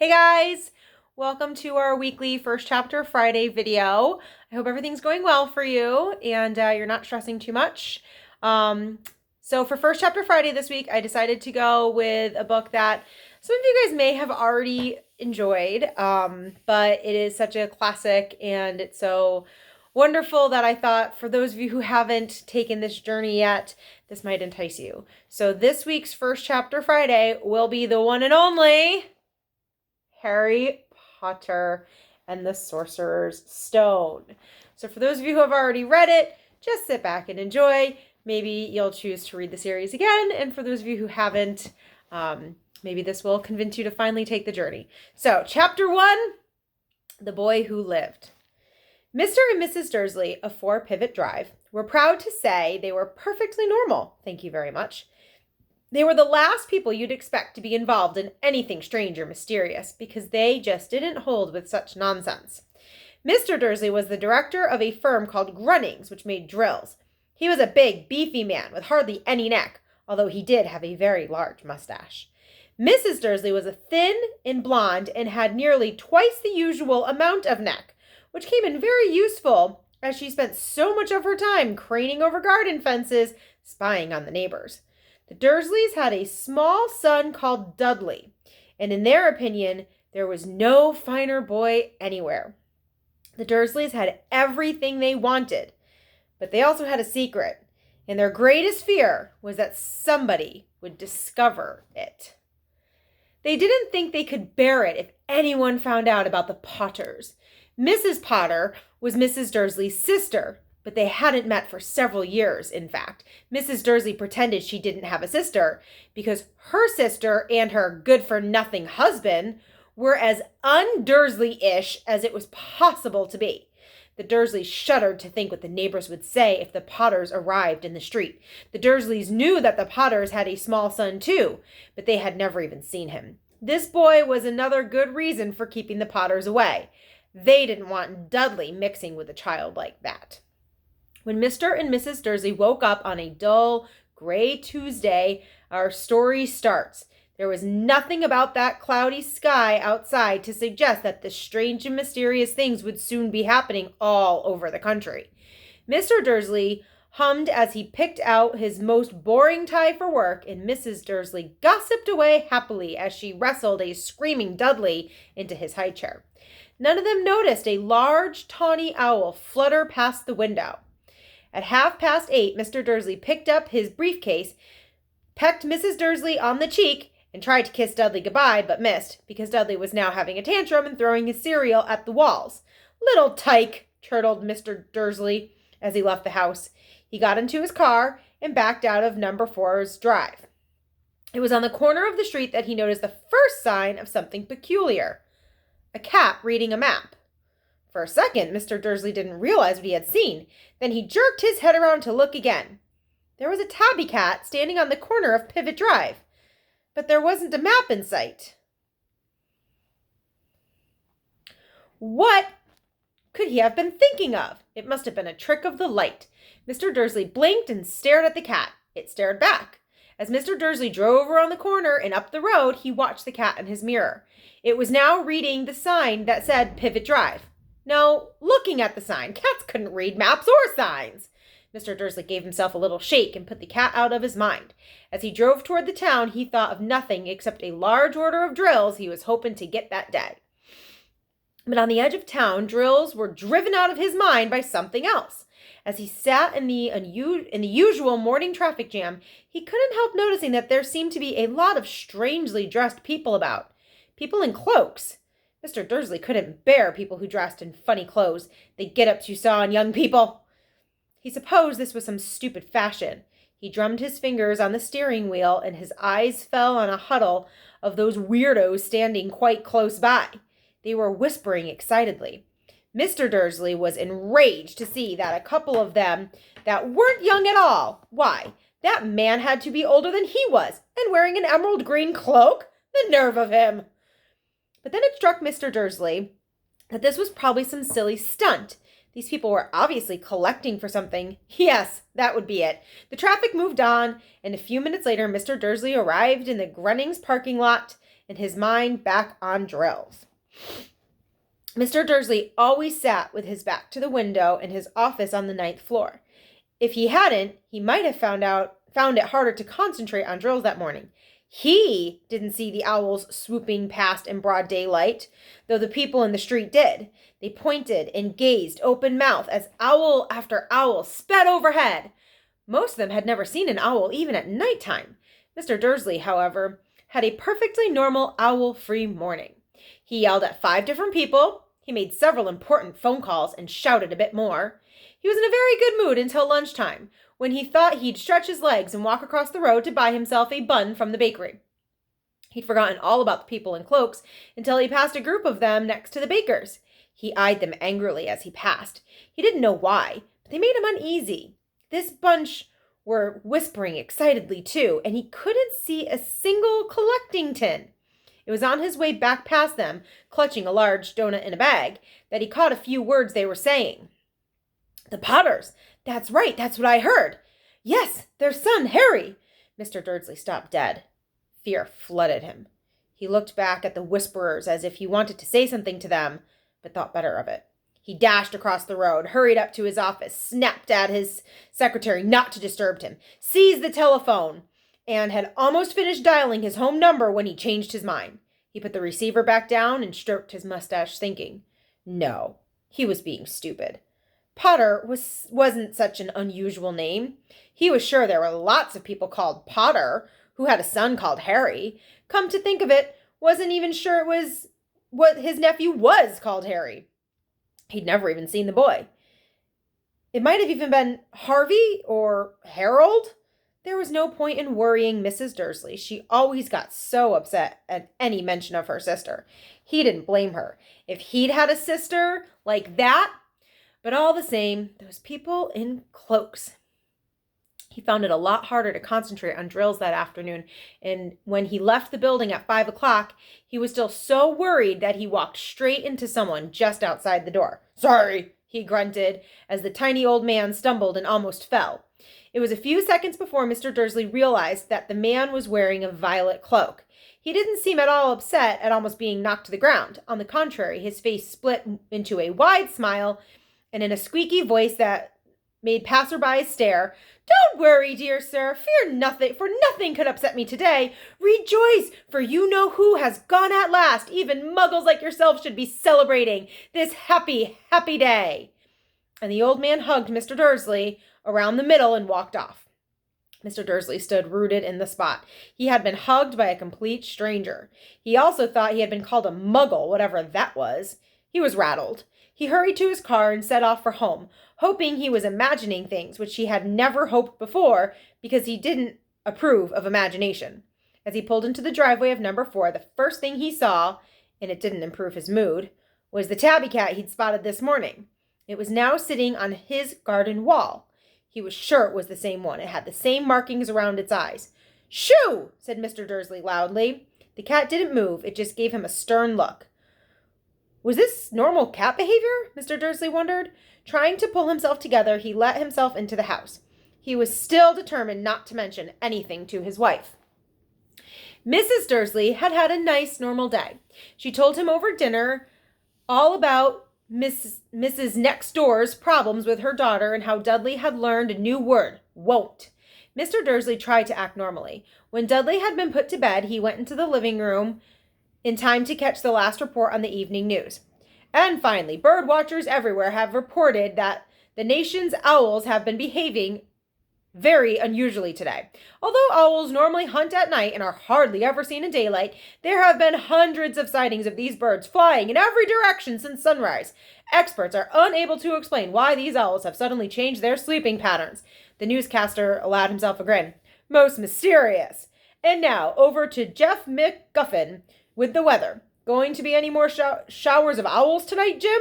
Hey guys, welcome to our weekly First Chapter Friday video. I hope everything's going well for you and you're not stressing too much. So for First Chapter Friday this week, I decided to go with a book that some of you guys may have already enjoyed, but it is such a classic and it's so wonderful that I thought for those of you who haven't taken this journey yet, this might entice you. So this week's First Chapter Friday will be the one and only Harry Potter and the Sorcerer's Stone. So for those of you who have already read it, just sit back and enjoy. Maybe you'll choose to read the series again. And for those of you who haven't, maybe this will convince you to finally take the journey. So chapter 1, The Boy Who Lived. Mr. and Mrs. Dursley of 4 Pivot Drive were proud to say they were perfectly normal. Thank you very much. They were the last people you'd expect to be involved in anything strange or mysterious, because they just didn't hold with such nonsense. Mr. Dursley was the director of a firm called Grunnings, which made drills. He was a big, beefy man with hardly any neck, although he did have a very large mustache. Mrs. Dursley was a thin and blonde and had nearly twice the usual amount of neck, which came in very useful as she spent so much of her time craning over garden fences, spying on the neighbors. The Dursleys had a small son called Dudley, and in their opinion, there was no finer boy anywhere. The Dursleys had everything they wanted, but they also had a secret, and their greatest fear was that somebody would discover it. They didn't think they could bear it if anyone found out about the Potters. Mrs. Potter was Mrs. Dursley's sister, but they hadn't met for several years, in fact. Mrs. Dursley pretended she didn't have a sister because her sister and her good-for-nothing husband were as un-Dursley-ish as it was possible to be. The Dursleys shuddered to think what the neighbors would say if the Potters arrived in the street. The Dursleys knew that the Potters had a small son too, but they had never even seen him. This boy was another good reason for keeping the Potters away. They didn't want Dudley mixing with a child like that. When Mr. and Mrs. Dursley woke up on a dull, gray Tuesday, our story starts. There was nothing about that cloudy sky outside to suggest that the strange and mysterious things would soon be happening all over the country. Mr. Dursley hummed as he picked out his most boring tie for work, and Mrs. Dursley gossiped away happily as she wrestled a screaming Dudley into his high chair. None of them noticed a large, tawny owl flutter past the window. At 8:30, Mr. Dursley picked up his briefcase, pecked Mrs. Dursley on the cheek, and tried to kiss Dudley goodbye, but missed, because Dudley was now having a tantrum and throwing his cereal at the walls. "Little tyke," chortled Mr. Dursley as he left the house. He got into his car and backed out of number 4's drive. It was on the corner of the street that he noticed the first sign of something peculiar. A cat reading a map. For a second, Mr. Dursley didn't realize what he had seen. Then he jerked his head around to look again. There was a tabby cat standing on the corner of Pivot Drive, but there wasn't a map in sight. What could he have been thinking of? It must have been a trick of the light. Mr. Dursley blinked and stared at the cat. It stared back. As Mr. Dursley drove around the corner and up the road, he watched the cat in his mirror. It was now reading the sign that said Pivot Drive. No, looking at the sign. Cats couldn't read maps or signs. Mr. Dursley gave himself a little shake and put the cat out of his mind. As he drove toward the town, he thought of nothing except a large order of drills he was hoping to get that day. But on the edge of town, drills were driven out of his mind by something else. As he sat in the usual morning traffic jam, he couldn't help noticing that there seemed to be a lot of strangely dressed people about. People in cloaks. Mr. Dursley couldn't bear people who dressed in funny clothes. The get-ups you saw in young people. He supposed this was some stupid fashion. He drummed his fingers on the steering wheel, and his eyes fell on a huddle of those weirdos standing quite close by. They were whispering excitedly. Mr. Dursley was enraged to see that a couple of them that weren't young at all. Why, that man had to be older than he was, and wearing an emerald green cloak. The nerve of him! But then it struck Mr. Dursley that this was probably some silly stunt. These people were obviously collecting for something. Yes, that would be it. The traffic moved on, and a few minutes later, Mr. Dursley arrived in the Grunnings parking lot and his mind back on drills. Mr. Dursley always sat with his back to the window in his office on the 9th floor. If he hadn't, he might have found it harder to concentrate on drills that morning. He didn't see the owls swooping past in broad daylight, though the people in the street did. They pointed and gazed open-mouthed as owl after owl sped overhead. Most of them had never seen an owl even at nighttime. Mr. Dursley, however, had a perfectly normal owl-free morning. He yelled at 5 different people. He made several important phone calls and shouted a bit more. He was in a very good mood until lunchtime, when he thought he'd stretch his legs and walk across the road to buy himself a bun from the bakery. He'd forgotten all about the people in cloaks until he passed a group of them next to the baker's. He eyed them angrily as he passed. He didn't know why, but they made him uneasy. This bunch were whispering excitedly too, and he couldn't see a single collecting tin. It was on his way back past them, clutching a large donut in a bag, that he caught a few words they were saying. "The Potters! That's right, that's what I heard! Yes, their son, Harry!" Mr. Dursley stopped dead. Fear flooded him. He looked back at the whisperers as if he wanted to say something to them, but thought better of it. He dashed across the road, hurried up to his office, snapped at his secretary not to disturb him, seized the telephone, and had almost finished dialing his home number when he changed his mind. He put the receiver back down and stroked his mustache, thinking, no, he was being stupid. Potter wasn't such an unusual name. He was sure there were lots of people called Potter who had a son called Harry. Come to think of it, wasn't even sure it was what his nephew was called Harry. He'd never even seen the boy. It might have even been Harvey or Harold. There was no point in worrying Mrs. Dursley. She always got so upset at any mention of her sister. He didn't blame her. If he'd had a sister like that, but all the same, those people in cloaks. He found it a lot harder to concentrate on drills that afternoon, and when he left the building at 5 o'clock, he was still so worried that he walked straight into someone just outside the door. "Sorry," he grunted, as the tiny old man stumbled and almost fell. It was a few seconds before Mr. Dursley realized that the man was wearing a violet cloak. He didn't seem at all upset at almost being knocked to the ground. On the contrary, his face split into a wide smile, and in a squeaky voice that made passersby stare, "Don't worry, dear sir. Fear nothing, for nothing could upset me today. Rejoice, for you know who has gone at last. Even muggles like yourself should be celebrating this happy, happy day." And the old man hugged Mr. Dursley around the middle and walked off. Mr. Dursley stood rooted in the spot. He had been hugged by a complete stranger. He also thought he had been called a muggle, whatever that was. He was rattled. He hurried to his car and set off for home, hoping he was imagining things which he had never hoped before because he didn't approve of imagination. As he pulled into the driveway of number 4, the first thing he saw, and it didn't improve his mood, was the tabby cat he'd spotted this morning. It was now sitting on his garden wall. He was sure it was the same one. It had the same markings around its eyes. "Shoo!" said Mr. Dursley loudly. The cat didn't move. It just gave him a stern look. Was this normal cat behavior? Mr. Dursley wondered. Trying to pull himself together, he let himself into the house. He was still determined not to mention anything to his wife. Mrs. Dursley had had a nice, normal day. She told him over dinner all about Mrs. Next Door's problems with her daughter and how Dudley had learned a new word, won't. Mr. Dursley tried to act normally. When Dudley had been put to bed, he went into the living room in time to catch the last report on the evening news. "And finally, bird watchers everywhere have reported that the nation's owls have been behaving very unusually today. Although owls normally hunt at night and are hardly ever seen in daylight, there have been hundreds of sightings of these birds flying in every direction since sunrise. Experts are unable to explain why these owls have suddenly changed their sleeping patterns." The newscaster allowed himself a grin. "Most mysterious. And now, over to Jeff McGuffin with the weather. Going to be any more showers of owls tonight, Jim?"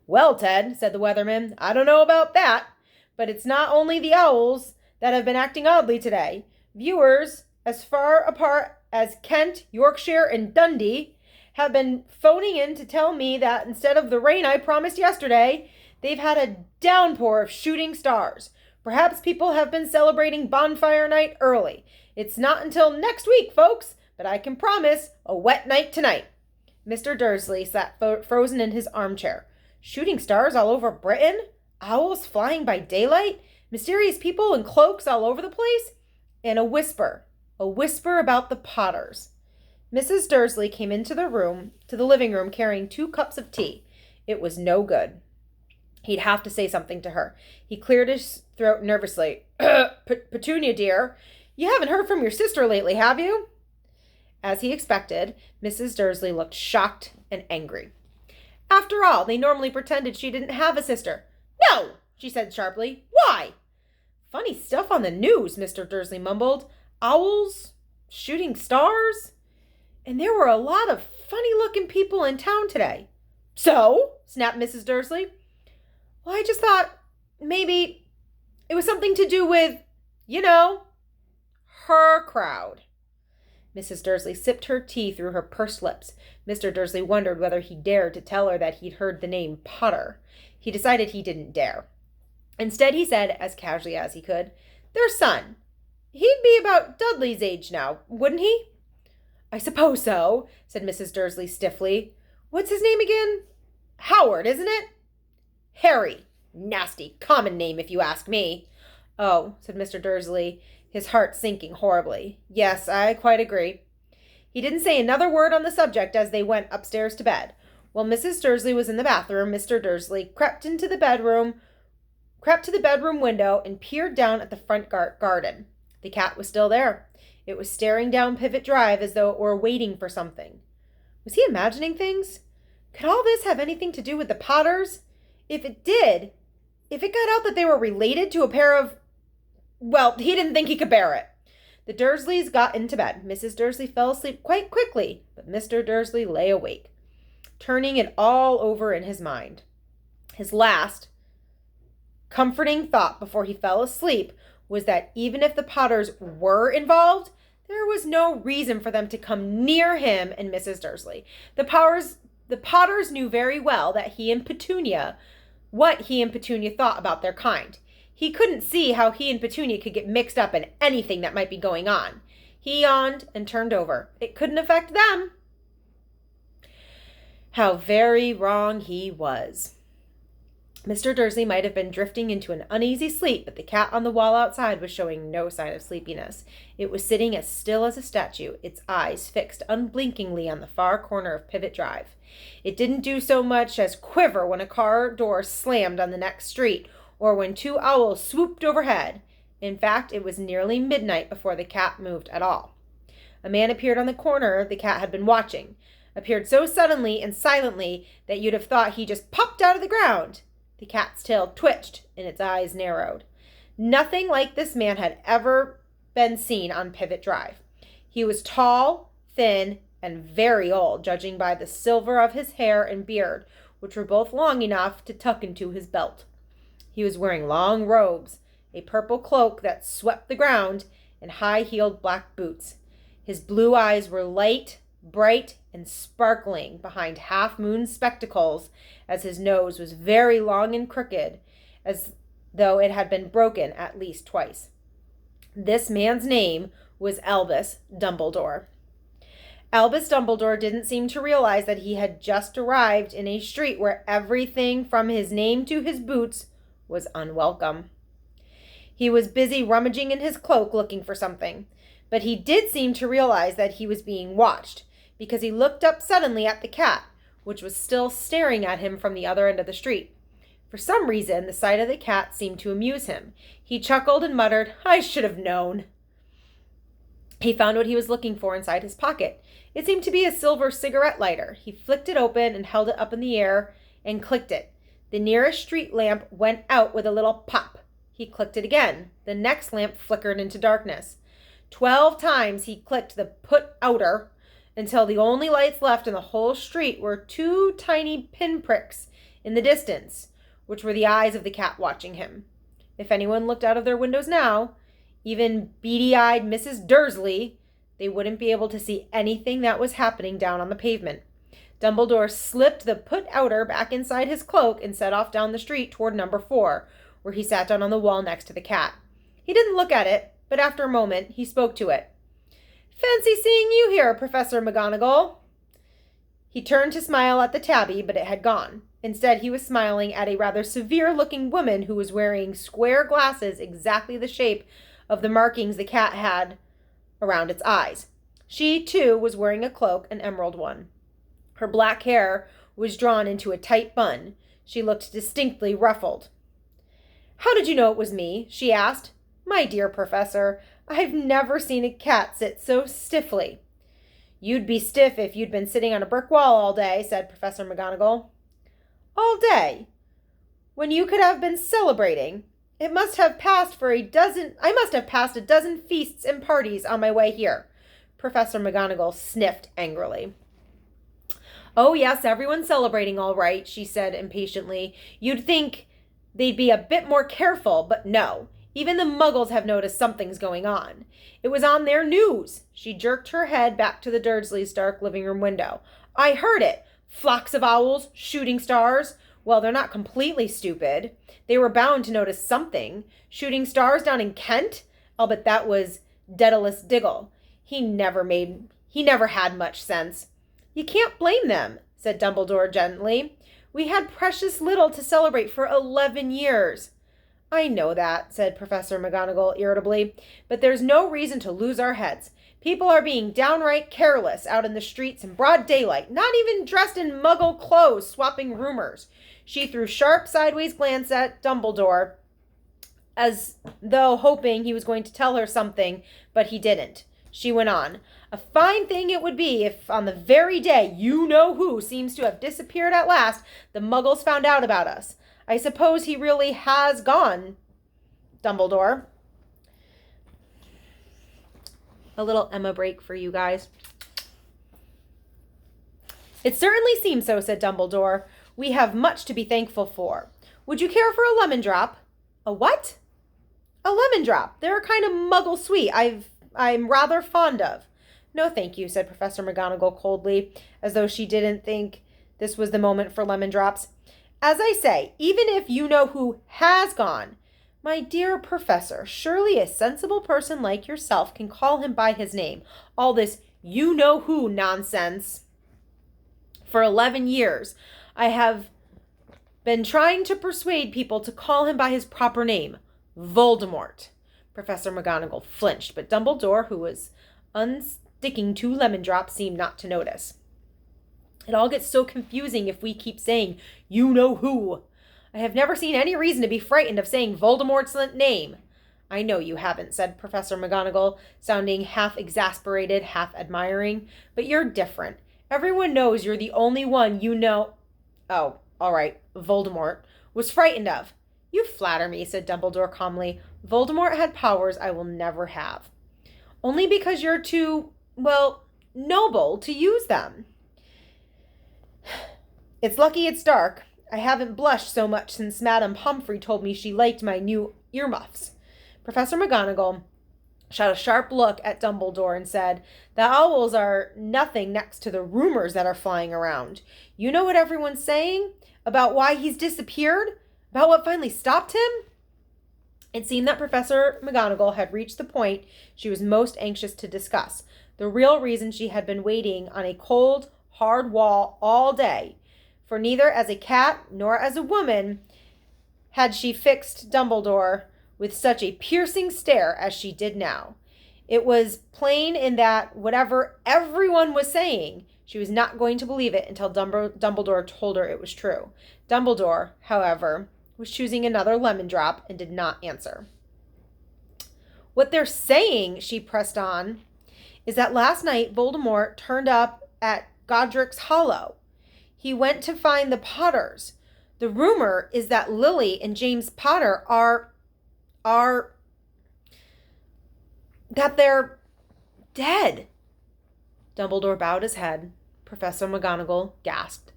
"Well, Ted," said the weatherman, "I don't know about that. But it's not only the owls that have been acting oddly today. Viewers as far apart as Kent, Yorkshire, and Dundee have been phoning in to tell me that instead of the rain I promised yesterday, they've had a downpour of shooting stars. Perhaps people have been celebrating bonfire night early. It's not until next week, folks, but I can promise a wet night tonight." Mr. Dursley sat frozen in his armchair. Shooting stars all over Britain? Owls flying by daylight? Mysterious people in cloaks all over the place? And a whisper about the Potters. Mrs. Dursley came into the living room, carrying 2 cups of tea. It was no good. He'd have to say something to her. He cleared his throat nervously. "Petunia, dear, you haven't heard from your sister lately, have you?" As he expected, Mrs. Dursley looked shocked and angry. After all, they normally pretended she didn't have a sister. "No," she said sharply. "Why?" "Funny stuff on the news," Mr. Dursley mumbled. "Owls, shooting stars. And there were a lot of funny-looking people in town today." "So?" snapped Mrs. Dursley. "Well, I just thought maybe it was something to do with, her crowd." Mrs. Dursley sipped her tea through her pursed lips. Mr. Dursley wondered whether he dared to tell her that he'd heard the name Potter. He decided he didn't dare. Instead, he said, as casually as he could, "Their son. He'd be about Dudley's age now, wouldn't he?" "I suppose so," said Mrs. Dursley stiffly. "What's his name again?" "Howard, isn't it?" "Harry. Nasty common name, if you ask me." "Oh," said Mr. Dursley, his heart sinking horribly. "Yes, I quite agree." He didn't say another word on the subject as they went upstairs to bed. While Mrs. Dursley was in the bathroom, Mr. Dursley crept to the bedroom window and peered down at the front garden. The cat was still there. It was staring down Pivot Drive as though it were waiting for something. Was he imagining things? Could all this have anything to do with the Potters? If it got out that they were related to a pair of... Well, he didn't think he could bear it. The Dursleys got into bed. Mrs. Dursley fell asleep quite quickly, but Mr. Dursley lay awake, turning it all over in his mind. His last comforting thought before he fell asleep was that even if the Potters were involved, there was no reason for them to come near him and Mrs. Dursley. The Potters knew very well what he and Petunia thought about their kind. He couldn't see how he and Petunia could get mixed up in anything that might be going on. He yawned and turned over. It couldn't affect them. How very wrong he was. Mr. Dursley might have been drifting into an uneasy sleep, but the cat on the wall outside was showing no sign of sleepiness. It was sitting as still as a statue, its eyes fixed unblinkingly on the far corner of Pivot Drive. It didn't do so much as quiver when a car door slammed on the next street, or when 2 owls swooped overhead. In fact, it was nearly midnight before the cat moved at all. A man appeared on the corner the cat had been watching, appeared so suddenly and silently that you'd have thought he just popped out of the ground. The cat's tail twitched and its eyes narrowed. Nothing like this man had ever been seen on Pivot Drive. He was tall, thin, and very old, judging by the silver of his hair and beard, which were both long enough to tuck into his belt. He was wearing long robes, a purple cloak that swept the ground, and high-heeled black boots. His blue eyes were light, bright, and sparkling behind half-moon spectacles, as his nose was very long and crooked, as though it had been broken at least twice. This man's name was Albus Dumbledore. Albus Dumbledore didn't seem to realize that he had just arrived in a street where everything from his name to his boots was unwelcome. He was busy rummaging in his cloak looking for something, but he did seem to realize that he was being watched, because he looked up suddenly at the cat, which was still staring at him from the other end of the street. For some reason, the sight of the cat seemed to amuse him. He chuckled and muttered, "I should have known." He found what he was looking for inside his pocket. It seemed to be a silver cigarette lighter. He flicked it open and held it up in the air and clicked it. The nearest street lamp went out with a little pop. He clicked it again. The next lamp flickered into darkness. 12 times he clicked the put-outer until the only lights left in the whole street were 2 tiny pinpricks in the distance, which were the eyes of the cat watching him. If anyone looked out of their windows now, even beady-eyed Mrs. Dursley, they wouldn't be able to see anything that was happening down on the pavement. Dumbledore slipped the put-outer back inside his cloak and set off down the street toward number 4, where he sat down on the wall next to the cat. He didn't look at it, but after a moment, he spoke to it. Fancy seeing you here, Professor McGonagall. He turned to smile at the tabby, but it had gone. Instead, he was smiling at a rather severe-looking woman who was wearing square glasses exactly the shape of the markings the cat had around its eyes. She, too, was wearing a cloak, an emerald one. Her black hair was drawn into a tight bun. She looked distinctly ruffled. "How did you know it was me?" she asked. "My dear Professor, I've never seen a cat sit so stiffly." "You'd be stiff if you'd been sitting on a brick wall all day," said Professor McGonagall. "All day? When you could have been celebrating. I must have passed a dozen feasts and parties on my way here." Professor McGonagall sniffed angrily. "Oh, yes, everyone's celebrating all right," she said impatiently. "You'd think they'd be a bit more careful, but no. Even the Muggles have noticed something's going on. It was on their news." She jerked her head back to the Dursleys' dark living room window. "I heard it. Flocks of owls, shooting stars. Well, they're not completely stupid. They were bound to notice something. Shooting stars down in Kent? I'll bet that was Daedalus Diggle. He never had much sense." "You can't blame them," said Dumbledore gently. "We had precious little to celebrate for 11 years. "I know that," said Professor McGonagall irritably, "but there's no reason to lose our heads. People are being downright careless out in the streets in broad daylight, not even dressed in Muggle clothes, swapping rumors." She threw sharp sideways glance at Dumbledore, as though hoping he was going to tell her something, but he didn't. She went on. "A fine thing it would be if on the very day you-know-who seems to have disappeared at last, the Muggles found out about us. I suppose he really has gone, Dumbledore." A little Emma break for you guys. "It certainly seems so," said Dumbledore. "We have much to be thankful for. Would you care for a lemon drop?" "A what?" "A lemon drop. They're a kind of Muggle sweet I'm rather fond of." "No, thank you," said Professor McGonagall coldly, as though she didn't think this was the moment for lemon drops. "As I say, even if you-know-who has gone, my dear Professor, surely a sensible person like yourself can call him by his name. All this you-know-who nonsense. For 11 years, I have been trying to persuade people to call him by his proper name, Voldemort." Professor McGonagall flinched, but Dumbledore, who was unsticking 2 lemon drops, seemed not to notice. "It all gets so confusing if we keep saying you-know-who. I have never seen any reason to be frightened of saying Voldemort's name." "I know you haven't," said Professor McGonagall, sounding half exasperated, half admiring. "But you're different. Everyone knows you're the only one oh, all right, Voldemort was frightened of." "You flatter me," said Dumbledore calmly. "Voldemort had powers I will never have." "Only because you're too, noble to use them." "It's lucky it's dark. I haven't blushed so much since Madame Pomfrey told me she liked my new earmuffs." Professor McGonagall shot a sharp look at Dumbledore and said, "The owls are nothing next to the rumors that are flying around. You know what everyone's saying? About why he's disappeared? About what finally stopped him?" It seemed that Professor McGonagall had reached the point she was most anxious to discuss, the real reason she had been waiting on a cold, hard wall all day. For neither as a cat nor as a woman had she fixed Dumbledore with such a piercing stare as she did now. It was plain in that whatever everyone was saying, she was not going to believe it until Dumbledore told her it was true. Dumbledore, however, was choosing another lemon drop and did not answer. "What they're saying," she pressed on, "is that last night Voldemort turned up at Godric's Hollow. He went to find the Potters. The rumor is that Lily and James Potter that they're dead." Dumbledore bowed his head. Professor McGonagall gasped.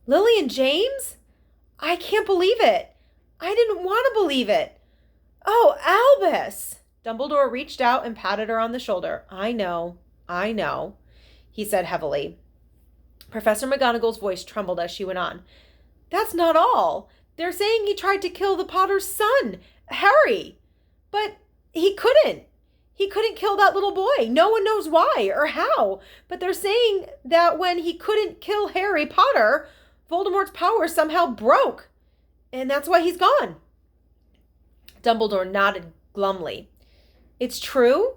"Lily and James? I can't believe it. I didn't want to believe it. Oh, Albus!" Dumbledore reached out and patted her on the shoulder. I know, he said heavily. Professor McGonagall's voice trembled as she went on. "That's not all. They're saying he tried to kill the Potter's son, Harry. But he couldn't. he couldn't kill that little boy. No one knows why or how, but they're saying that when he couldn't kill Harry Potter, Voldemort's power somehow broke, and that's why he's gone. Dumbledore nodded glumly. It's true?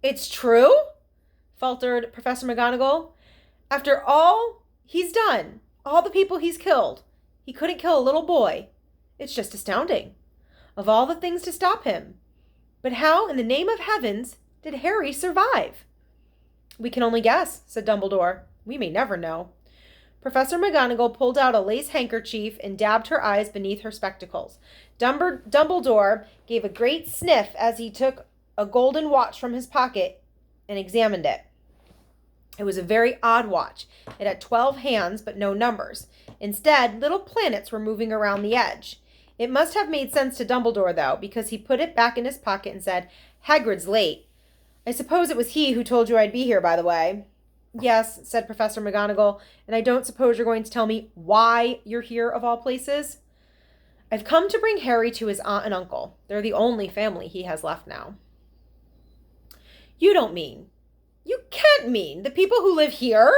It's true? Faltered Professor McGonagall. After all he's done, all the people he's killed, he couldn't kill a little boy. It's just astounding. Of all the things to stop him. But how, in the name of heavens, did Harry survive? We can only guess, said Dumbledore. We may never know. Professor McGonagall pulled out a lace handkerchief and dabbed her eyes beneath her spectacles. Dumbledore gave a great sniff as he took a golden watch from his pocket and examined it. It was a very odd watch. It had 12 hands, but no numbers. Instead, little planets were moving around the edge. It must have made sense to Dumbledore, though, because he put it back in his pocket and said, Hagrid's late. I suppose it was he who told you I'd be here, by the way. Yes, said Professor McGonagall, and I don't suppose you're going to tell me why you're here, of all places? I've come to bring Harry to his aunt and uncle. They're the only family he has left now. You don't mean. You can't mean the people who live here,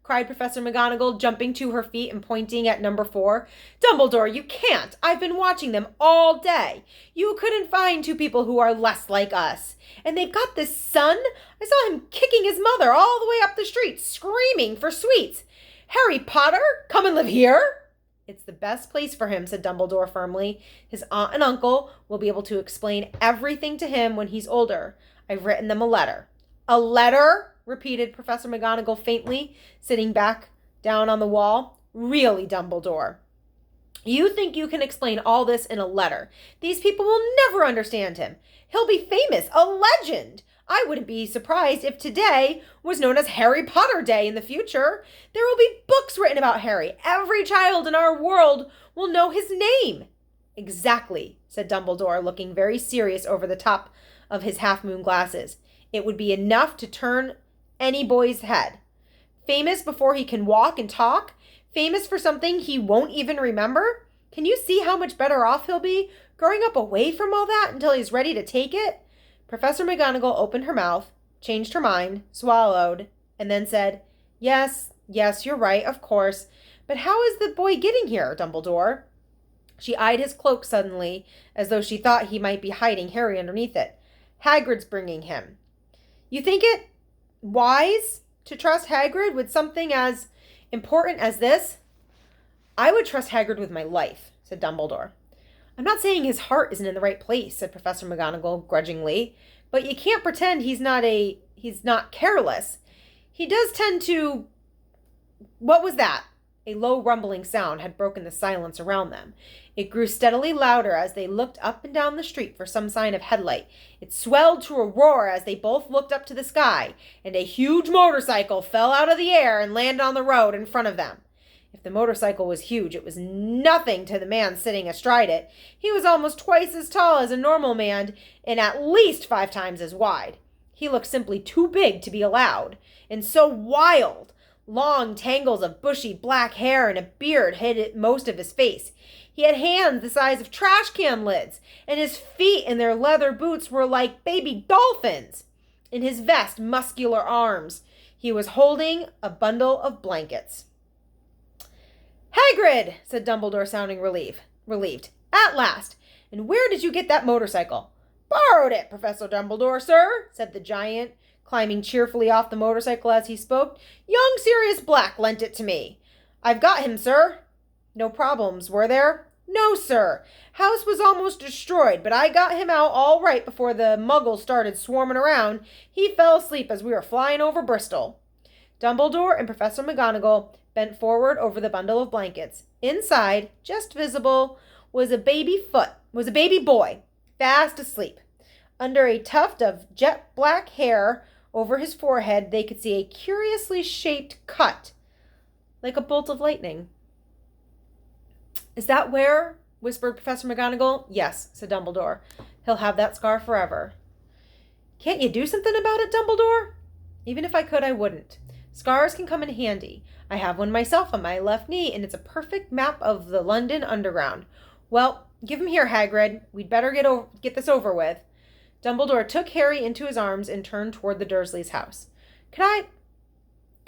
cried Professor McGonagall, jumping to her feet and pointing at number 4. Dumbledore, you can't. I've been watching them all day. You couldn't find 2 people who are less like us. And they've got this son. I saw him kicking his mother all the way up the street, screaming for sweets. Harry Potter, come and live here. It's the best place for him, said Dumbledore firmly. His aunt and uncle will be able to explain everything to him when he's older. I've written them a letter. A letter? Repeated Professor McGonagall faintly, sitting back down on the wall. Really, Dumbledore? You think you can explain all this in a letter? These people will never understand him. He'll be famous, a legend. I wouldn't be surprised if today was known as Harry Potter Day in the future. There will be books written about Harry. Every child in our world will know his name. Exactly, said Dumbledore, looking very serious over the top of his half-moon glasses. It would be enough to turn any boy's head. Famous before he can walk and talk? Famous for something he won't even remember? Can you see how much better off he'll be growing up away from all that until he's ready to take it? Professor McGonagall opened her mouth, changed her mind, swallowed, and then said, Yes, you're right, of course. But how is the boy getting here, Dumbledore? She eyed his cloak suddenly, as though she thought he might be hiding Harry underneath it. Hagrid's bringing him. You think it wise to trust Hagrid with something as important as this? I would trust Hagrid with my life, said Dumbledore. I'm not saying his heart isn't in the right place, said Professor McGonagall grudgingly, but you can't pretend he's not careless. He does tend to... What was that? A low rumbling sound had broken the silence around them. It grew steadily louder as they looked up and down the street for some sign of headlight. It swelled to a roar as they both looked up to the sky, and a huge motorcycle fell out of the air and landed on the road in front of them. If the motorcycle was huge, it was nothing to the man sitting astride it. He was almost twice as tall as a normal man and at least 5 times as wide. He looked simply too big to be allowed, and so wild. Long tangles of bushy black hair and a beard hid most of his face. He had hands the size of trash can lids, and his feet in their leather boots were like baby dolphins. In his vast, muscular arms, he was holding a bundle of blankets. Hagrid, said Dumbledore, sounding relieved. At last. And where did you get that motorcycle? Borrowed it, Professor Dumbledore, sir, said the giant, climbing cheerfully off the motorcycle as he spoke. Young Sirius Black lent it to me. I've got him, sir. No problems, were there? No, sir. House was almost destroyed, but I got him out all right before the muggles started swarming around. He fell asleep as we were flying over Bristol. Dumbledore and Professor McGonagall bent forward over the bundle of blankets. Inside, just visible, was a baby boy, fast asleep. Under a tuft of jet black hair over his forehead, they could see a curiously shaped cut, like a bolt of lightning. Is that where? Whispered Professor McGonagall. Yes, said Dumbledore. He'll have that scar forever. Can't you do something about it, Dumbledore? Even if I could, I wouldn't. Scars can come in handy. I have one myself on my left knee, and it's a perfect map of the London Underground. Well, give him here, Hagrid. We'd better get this over with. Dumbledore took Harry into his arms and turned toward the Dursleys' house. Can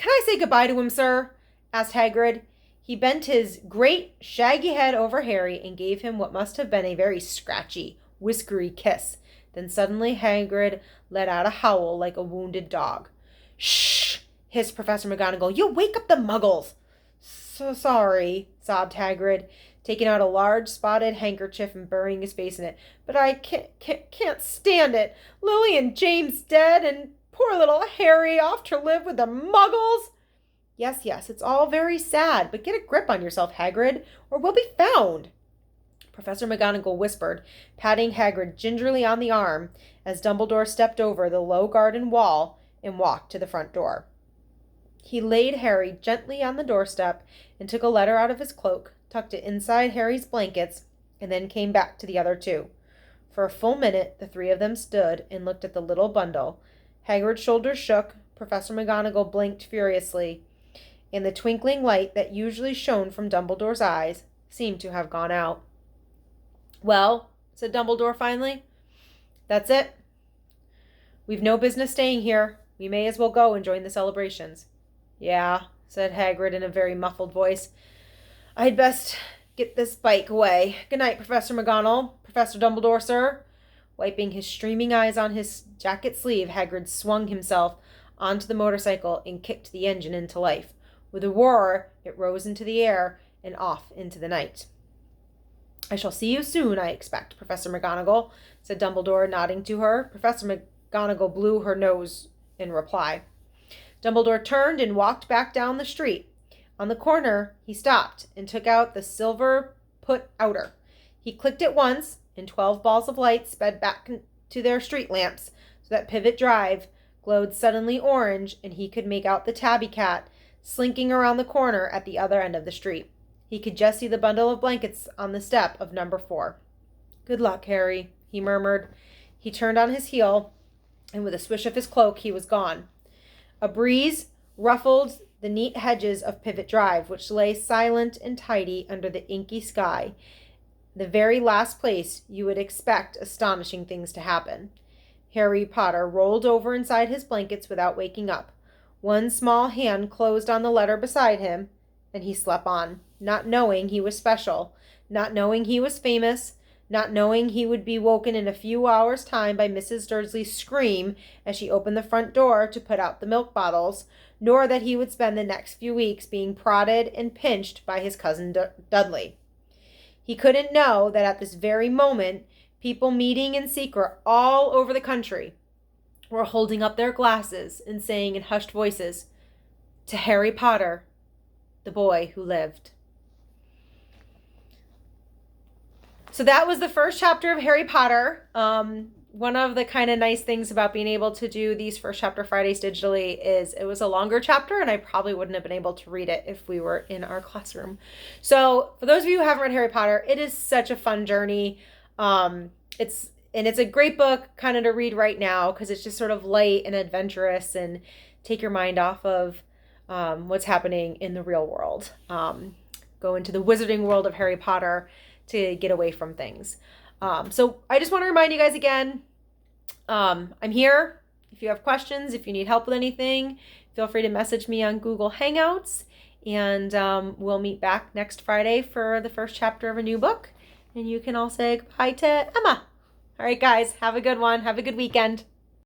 I say goodbye to him, sir?" asked Hagrid. He bent his great, shaggy head over Harry and gave him what must have been a very scratchy, whiskery kiss. Then suddenly Hagrid let out a howl like a wounded dog. "Shh!" hissed Professor McGonagall. "You'll wake up the muggles." "So sorry," sobbed Hagrid, taking out a large spotted handkerchief and burying his face in it. "But I can't stand it. Lily and James dead, and poor little Harry off to live with the muggles." Yes, it's all very sad, but get a grip on yourself, Hagrid, or we'll be found," Professor McGonagall whispered, patting Hagrid gingerly on the arm as Dumbledore stepped over the low garden wall and walked to the front door. He laid Harry gently on the doorstep and took a letter out of his cloak, tucked it inside Harry's blankets, and then came back to the other two. For a full minute, the three of them stood and looked at the little bundle. Hagrid's shoulders shook, Professor McGonagall blinked furiously, and the twinkling light that usually shone from Dumbledore's eyes seemed to have gone out. "Well," said Dumbledore finally, "that's it. We've no business staying here. We may as well go and join the celebrations." "Yeah," said Hagrid in a very muffled voice. "I'd best get this bike away. Good night, Professor McGonagall. Professor Dumbledore, sir." Wiping his streaming eyes on his jacket sleeve, Hagrid swung himself onto the motorcycle and kicked the engine into life. With a roar, it rose into the air and off into the night. "I shall see you soon, I expect, Professor McGonagall," said Dumbledore, nodding to her. Professor McGonagall blew her nose in reply. Dumbledore turned and walked back down the street. On the corner, he stopped and took out the silver put-outer. He clicked it once, and 12 balls of light sped back to their street lamps, so that Pivot Drive glowed suddenly orange, and he could make out the tabby cat slinking around the corner at the other end of the street. He could just see the bundle of blankets on the step of number 4. "Good luck, Harry," he murmured. He turned on his heel, and with a swish of his cloak, he was gone. A breeze ruffled the neat hedges of Pivot Drive, which lay silent and tidy under the inky sky, the very last place you would expect astonishing things to happen. Harry Potter rolled over inside his blankets without waking up. One small hand closed on the letter beside him, and he slept on, not knowing he was special, not knowing he was famous, not knowing he would be woken in a few hours' time by Mrs. Dursley's scream as she opened the front door to put out the milk bottles, nor that he would spend the next few weeks being prodded and pinched by his cousin Dudley. He couldn't know that at this very moment, people meeting in secret all over the country were holding up their glasses and saying in hushed voices, "To Harry Potter, the boy who lived." So that was the first chapter of Harry Potter. One of the kind of nice things about being able to do these first chapter Fridays digitally is it was a longer chapter, and I probably wouldn't have been able to read it if we were in our classroom. So for those of you who haven't read Harry Potter, it is such a fun journey. It's a great book kind of to read right now because it's just sort of light and adventurous and take your mind off of what's happening in the real world. Go into the wizarding world of Harry Potter to get away from things. So I just want to remind you guys again, I'm here. If you have questions, if you need help with anything, feel free to message me on Google Hangouts, and we'll meet back next Friday for the first chapter of a new book. And you can all say goodbye to Emma. All right, guys, have a good one. Have a good weekend.